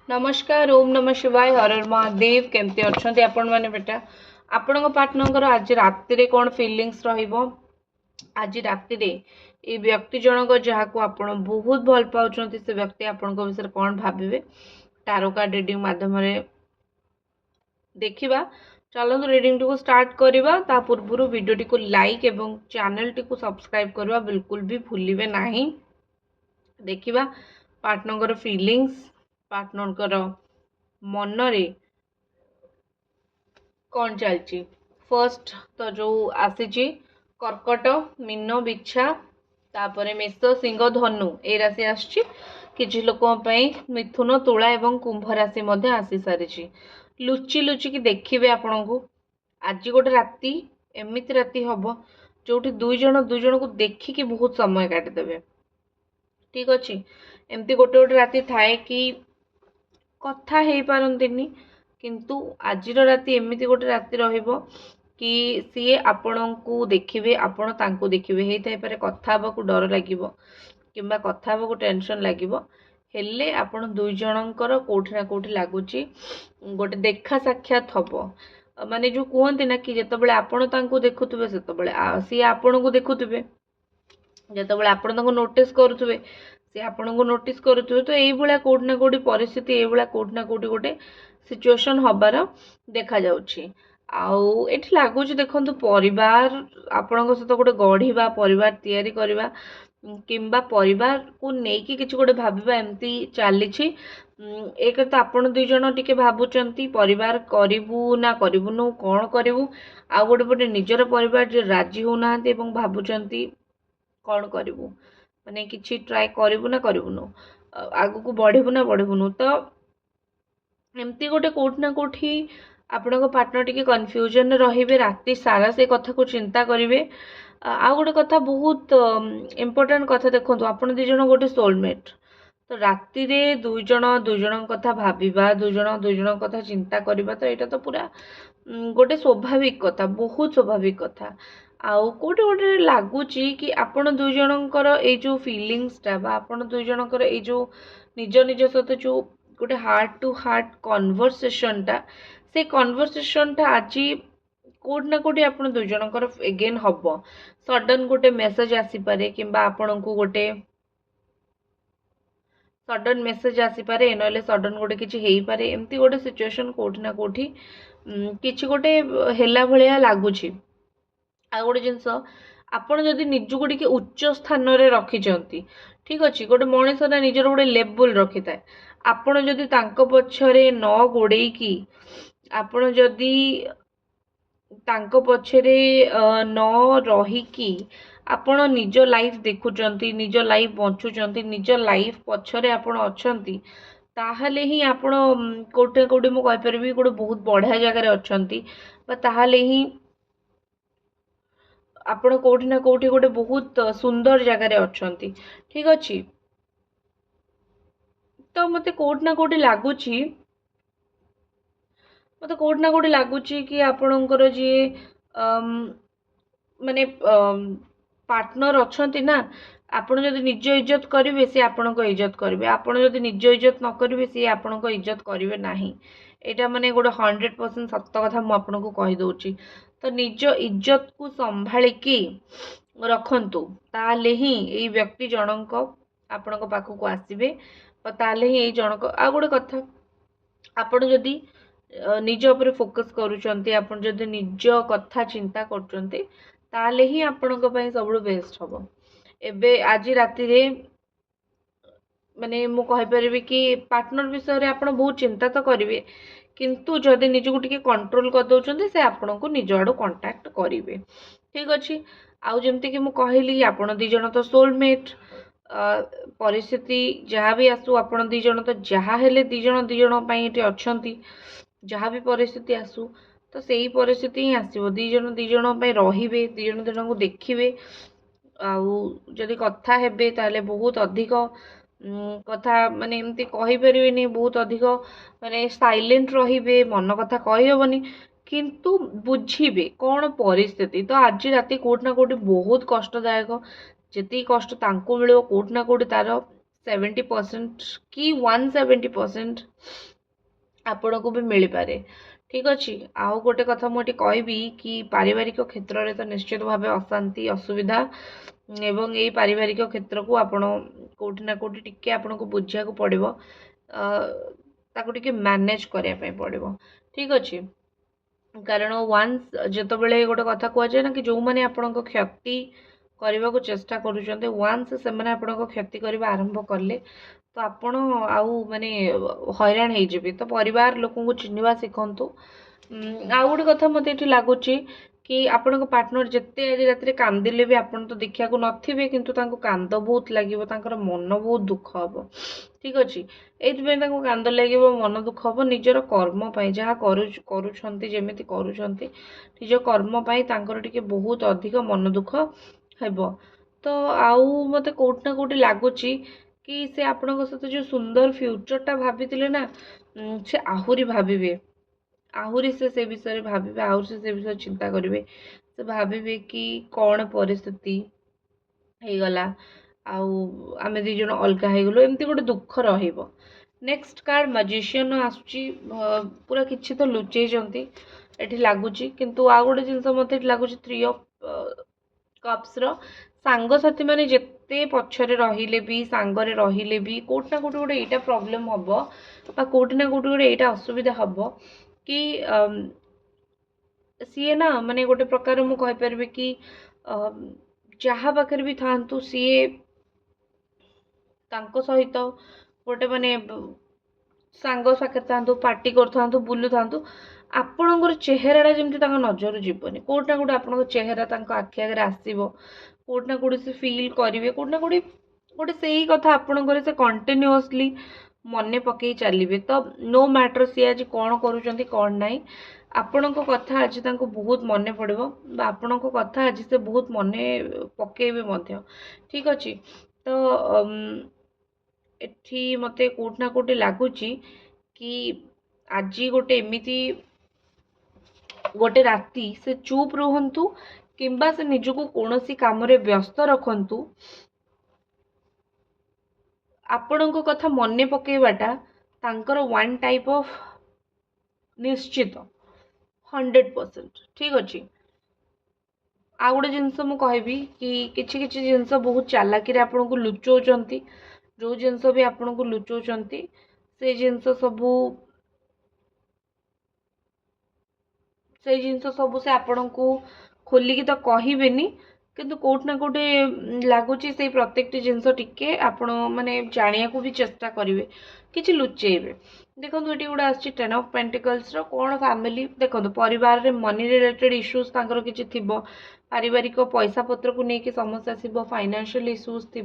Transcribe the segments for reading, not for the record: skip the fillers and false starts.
नमस्कार ओम नमः शिवाय हर हर महादेव केमती अच्छे आपण मैंने बेटा आपण पार्टनर आज राति कौन फिलिंग्स रहिबो आज राति ये व्यक्ति जनक जहाँ आपण बहुत भल पाँच से व्यक्ति आपण विषय कौन भावे टारो कार्ड रीडिंग माध्यम देखा चलते रीडिंग टी स्टार्ट करवा ता पूर्व वीडियो टी लाइक एवं चैनल टी सब्सक्राइब करवा बिल्कुल भी भूलिए नहीं। देखा पार्टनर फिलिंग्स पार्टनर मनरे कौन चलची फर्स्ट तो जो आसी कर्कट मीन बिछा तापर मेष सिंह धनु ए राशि आसी किसी लोक मिथुन तुला एवं कुंभ राशि आसी सारी लुचि लुचिकी देखिए आपण को आज गोटे राति एमती राति हम जो दुई जन को देखिकी बहुत समय काटिदेवे ठीक अच्छे एमती गोटे गोटे राति थाए कि कथा हो पारंतिनी किंतु आजिर राति एमती गोटे राति रहिबो कि सी आपण को देखिए आपण तांको देखिए हे थाई पारे कथा हबा डर लागिबो किंबा कथा हबा टेंशन लागिबो हेले आपण दुई जनकर कोठी ना कोठी लागुची गोटे देखा साक्षात हबो माने जो कहते ना कि जितेबाला आपण तांको देखुथिबे सेतेबाला सी आपण को देखुथिबे जितेबाला आपण तांको नोटिस करुथिबे सी आपण को नोटिस करुथिबे तो एई भला कोठी ना कोठी परिस्थिति एई भला कोठी ना कोठी गोटे सिचुएशन हबार देखा जाउछि आउ एठी लागुछि देखंतु परिवार आपणक सहित गोटे गढ़िबा परिवार तैयारी करबा किंबा परिवार को नेकी किछि गोटे भाबिबा एमती चलीछि एक तो आपण दुई जन टिके भाबुचंती परिवार करिवु ना करिवुनु कोन करिवु आ गोटे पटे निजर परिवार जे राजी होउनांती एवं भाबुचंती कोन करिवु माने किछि ट्राई करिवु ना करिवुनु आगु को बढ़िबु ना बढ़िबुनु तो एमती गोटे कोठी ना कोठी आपण पार्टनर टिके कन्फ्यूजन रहिबे राति सारा से कथा को चिंता करिवे आ गोटे कथा बहुत इम्पोर्टेंट कथा देखो आपण दुई जन गोटे सोलमेट तो राति रे दुई जन कथा भाविबा दुई जन कथा चिंता करबा तो यहाँ तो पूरा गोटे स्वाभाविक कथा बहुत स्वाभाविक कथा आउ कोटे गोटे लगुच कि आपण दुई जनकर ये जो फिलिंग्सटा बा आपण दुई जनकर ये जो निज निज सहित जो गोटे हार्ट टू हार्ट कन्वर्सेशनटा से कन्वर्सेशनटा आज कोठी ना कोठी आपण दुई जनकर एगेन हम सडन गोटे मेसेज आसीपारे किंबा आपण को गोटे सडन मेसेज आसीपारे ना सडन गोटे किसी हो पारे एमती गोटे सिचुएशन कोठी ना कोठी किसी गोटे हेला भलिया लगुच आ गोटे जिनस आपण जदि निजको टिके उच्च स्थान रे रखिचंती ठीक अच्छे गोटे मनीष ना निजर गोटे लेवल रखि थाए आपण जदि तांको पछरे न गोड़ेकी आपण जदि तांको पछरे न रहीकी आपण निज लाइफ देखुचंती निज लाइफ बंचुचंती निज लाइफ पछरे आपण अछंती ताहले ही आपण कोटे कोटे मु कहि परबी गोटे बहुत बढ़िया जगह रे अछंती बा ताहले ही आपण कोठी ना कोठी गोटे बहुत सुंदर जगह रे अछंती ठीक अछि तो मते कोठी ना कोठी लागुची मत कोठी ना कोठी लगुच कि आपणकर जी माने पार्टनर अच्छी ना आपण जदि निज इज्जत करेंगे सी आपण इज्जत करेंगे आपण जदि निज इज्जत न करेंगे सी आपण इज्जत करेंगे नहीं यहाँ माने गोटे 100% सत्य कथा मुझे कहीदे तो निज इज्जत को संभालिकी रखंतु ताले ही ये व्यक्ति जनक आपण पाखक आसबे और ताले ही ये जनक आ गोटे कथा आपण जदि निज उपर फोकस करूचंती आपण जदि निज कथा चिंता करूचंती ताले ही आपण सब बेस्ट हम एबे आज राति रे माने मु कहि परिबे कि पार्टनर विषय रे आपण बहुत चिंता तो करिवे किंतु जदि निज को टिके कंट्रोल कर दउचंती से आपण को निज आडो कांटेक्ट करिवे ठीक अछि आउ जेमति कि मु कहली आपण दी जन तो सोलमेट परिस्थिति जहाँ भी आसू आपण दी जन तो जहाँ हेले दी जन पई एठी अछंती जहाँ भी परिस्थिति आसू तो सही परिस्थिति ही आसो दी जन पे रे दी जन को देखिए आदि कथा हेबे ताले बहुत अधिक कथा माने एमती कहि परिबेनी बहुत अधिक माने साइलेंट रहिबे मन कथा कहि हेबनी किंतु बुझिबे कौन परिस्थिति तो आज राति कोट ना कोटी बहुत कष्टदायक जेती कष्ट तांको मिलो कोट ना कोटी तार 70% कि 170% आपण को भी मिल पारे। ठीक अच्छे। आउ गोटे कथा मुझे कहबी कि पारिवारिक क्षेत्र में तो निश्चित भाव अशांति असुविधा एवं ये पारिवारिक क्षेत्र को आपण कोठी ना कोठी टिके आपण को बुझिया को पड़िबो, ताको टिके मैनेज करिया पे पड़िबो। ठीक अच्छे। कारण वन्स जेतबेले गोटे कथा कह जाए ना कि जो माने आपनको क्षति करने को चेष्टा करुँच वन्स से क्षति करने आरंभ कले तो आपण आउ माने हैरान हो तो परिवार लोक को चिन्हवा शिखु। आउ गोटे कथा मत ये लगुच कि आपण पार्टनर जिते आज रात कांदिले भी आपन तो देखा नथिबे किंतु तांको कांद बहुत लगे मन बहुत दुख हम। ठीक अच्छे। ये कांद लगे मन दुख हम निजर कर्म जहाँ करमि कर निज कर्म टे बहुत अधिक मन दुख हेब। तो आउ मत कोट ना कोटी लगुच कि से आपण सहित जो सुंदर फ्यूचरटा भाभी ना से आहुरी भावे आहुरी से विषय भावे आहुरी से विषय चिंता करेंगे से भावे कि कौन परिस्थिति हो गला आमे दी जन अलग हो गलु एमती गोटे दुख रहिबो। नेक्स्ट कार्ड मैजिशियन आसुची पूरा किछि तो लुचेइचंती एठी लागुची किंतु आ गोटे जिनस मते लागुची 3 ऑफ कप्स रो सांग साथी माने जेते पछरे रहिले भी सांगरे रहिले भी कोट ना कोट गोटे एटा प्रॉब्लम हबो बा कोट ना कोट गोटे एटा असुविधा हबो कि सीए ना माने गोटे प्रकार मु कहि परबे कि जहाँ पाखे भी थांतु सीए तांको सहित गोटे माने सांग पाखे था पार्टी कर बुलू था आपणकर चेहराटा जमी नजर जीवनी कोट ना कोट आप चेहरा आखि आगे आसो कोट ना कोट से फिल करेंगे कोट ना कोटी गोटे से कथा आपणकर से कंटिन्यूअसली मन पकई चलिए। तो नो मैटर सी आज कौन करुँच कौन ना आपण कथा आज बहुत मन पड़ो आपण कथा आज से बहुत मन पकेबे। ठीक अच्छे। तो एठी मते कोट ना कोटी लगुच कि आज गोटे एमती गोटे राति से चुप रुहंतु किंबा से निजको कौन सी काम रे व्यस्त रखंतु आपणको कथा मन पकेबाटा तांकर वन टाइप ऑफ निश्चित 100%। ठीक अच्छे। आ गोटे जिनस मु कहबी कि किछि किछि जिनस बहुत चालाकी रे आपन को लुचौचंती जो जिनस भी आपन को लुचौचंती से जिनस सबू से आपन को खोलिकी तो कहबेनी किंतु कोट ना कोटे लगुच से प्रत्येक जिनस टिके आपण माने जानिया को भी चेष्टा करेंगे किछि लुचेबे। देखो ये गोटे आस 10 ऑफ पेंटिकल्स रो कौन फैमिली देखो परिवार रे मनी रिलेटेड इश्यूज तांकर किछि थिबो पारिवारिक पैसा पत्र को लेकिन समस्या थी फाइनेंशियल इश्यूज थी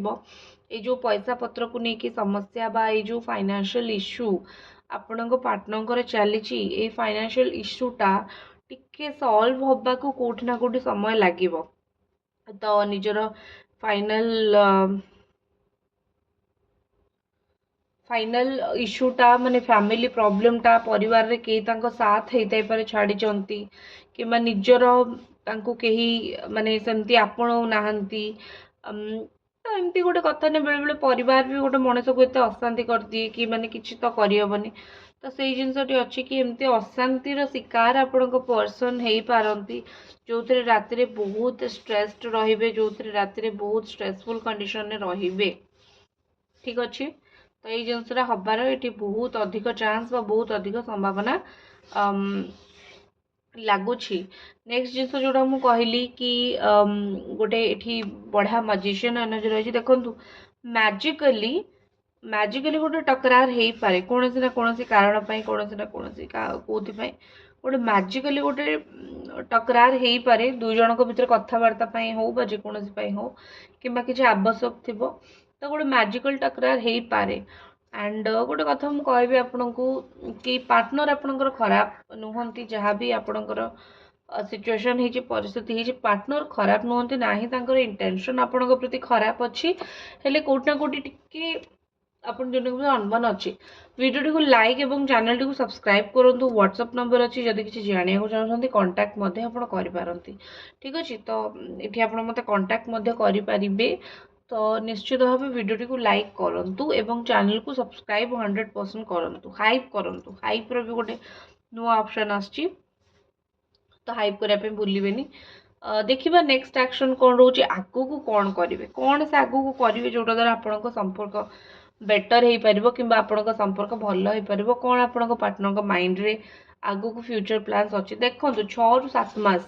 ये जो पैसा पत्र को लेकिन समस्या बा ये जो फाइनेंशियल इश्यू आपण पार्टनर चली फाइनेंशियल इश्यूटा टिके सॉल्व होबा को कोठी ना कोठी समय लागिबो। तो निजर फाइनल इश्यूटा माने फैमिली प्रॉब्लमटा परिवार रे के तांको साथ हेतै पारे छाड़ी चंती कि निजर तांको केही माने सेमती आपण नाहंती तो एमती गोटे कथा ने बेले बेले परिवार भी गोटे मनीष को एत अशांति कर दिए कि माने किछि तो करियबनी। तो सेही जिनसटी अछि कि एमती अशांतिर शिकार आपण पर्सन हेई पारंती जो थे राति रे बहुत स्ट्रेस्ड रहिबे जो थे राति रे बहुत स्ट्रेसफुल कंडीशन रे रहिबे। ठीक अच्छे। तो ये जिनसटा हबार ये बहुत अधिक चांस बा बहुत अधिक संभावना लगुच। नेक्स्ट जिनस जोड़ा मुझे कहली कि गोटे ये बढ़िया मैजिशियन एनर्जी रही देखु मैजिकली गोटे टकरार हो पारे कौन ना कौन कारण कौन ना कौन कौन गोटे मैजिकली गोटे टकरार हो पारे दुई जन भर कथबार्ता हो जेकोसी हो कि किसी आवश्यक थी तो गोटे मैजिकल टकरार हो पारे। एंड गोटे कथा मुझे कहबी आपन को कि पार्टनर आपनकर खराब नुहंती जहाँ भी आपनकर सिचुएशन हो परिस्थिति हो पार्टनर खराब नुहंती ना ही तांकर इंटेंशन आपन प्रति खराब अच्छी हेले कोट ना कोटी टिके आपन जन अनबन अच्छी। वीडियो को लाइक और चैनल टी सब्सक्राइब करूँ व्हाट्सएप नंबर अच्छी जदि किसी जाना चाहते कांटेक्ट कर पारती। ठीक अच्छे। तो ये आप मत कांटेक्ट करें तो निश्चित भाव वीडियो को लाइक करूँ एवं चैनल को सब्सक्राइब 100% करूँ हाइप करूँ हाइप रो भी गोटे नुआ ऑप्शन आछि तो हाइप करने भूलें देखिए नेक्स्ट एक्शन कौन रोचे आगू को कौन करेंगे कौन से आगू को करेंगे जोटा द्वारा आपण संपर्क बेटर हो पार कि आपण संपर्क भल हो पार कौन आपण पार्टनर माइंड रे आगू को फ्यूचर प्लान्स अच्छे देखो 6 ରୁ 7 मास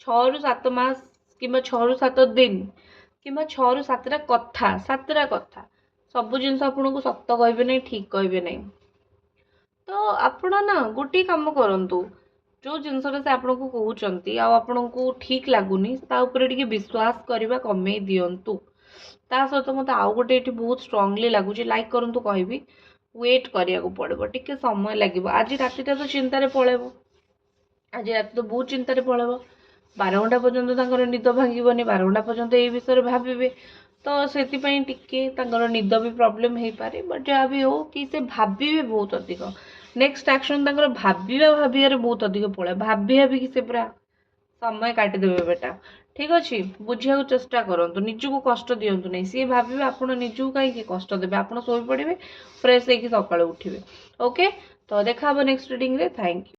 6 ରୁ 7 मास कि 6 ରୁ 7 दिन कि 6 ରୁ 7ଟା कथा सब जिन आपको सत कहे ना ठीक कहे ना तो आपण ना गोटे कम करूँ जो जिनसा से आपको कहते आपको ठीक लगुनि टे विश्वास करवा कमे दिंतु ता सहित मत आउ गोटे ये बहुत स्ट्रांगली लगुच लाइक करूँ कहबी वेट करिया पड़ो टिके समय लगे आज रातिटा तो चिंतार पलैब आज रात तो बहुत चिंतार पलैब 12 घंटा पर्यंत निद भांगनी 12 घंटा पर्यंत ये विषय भावे तो से टिके निद भी प्रोब्लेम हो पारे बट जहाँ भी हो कि से भावे बहुत अधिक नेक्स्ट एक्शन भाविया बहुत अधिक पड़े भाभी भाभी से पूरा समय काटिदेवे बेटा ठीक अच्छे बुझा चेष्टा करूँ निजको कष्ट दिंतु नहीं सी भावे आप निजू कहीं कष्ट देवे आप शोपड़े फ्रेश होकर सका उठे ओके तो देखा नेक्स्ट रीडिंग रे थैंक यू।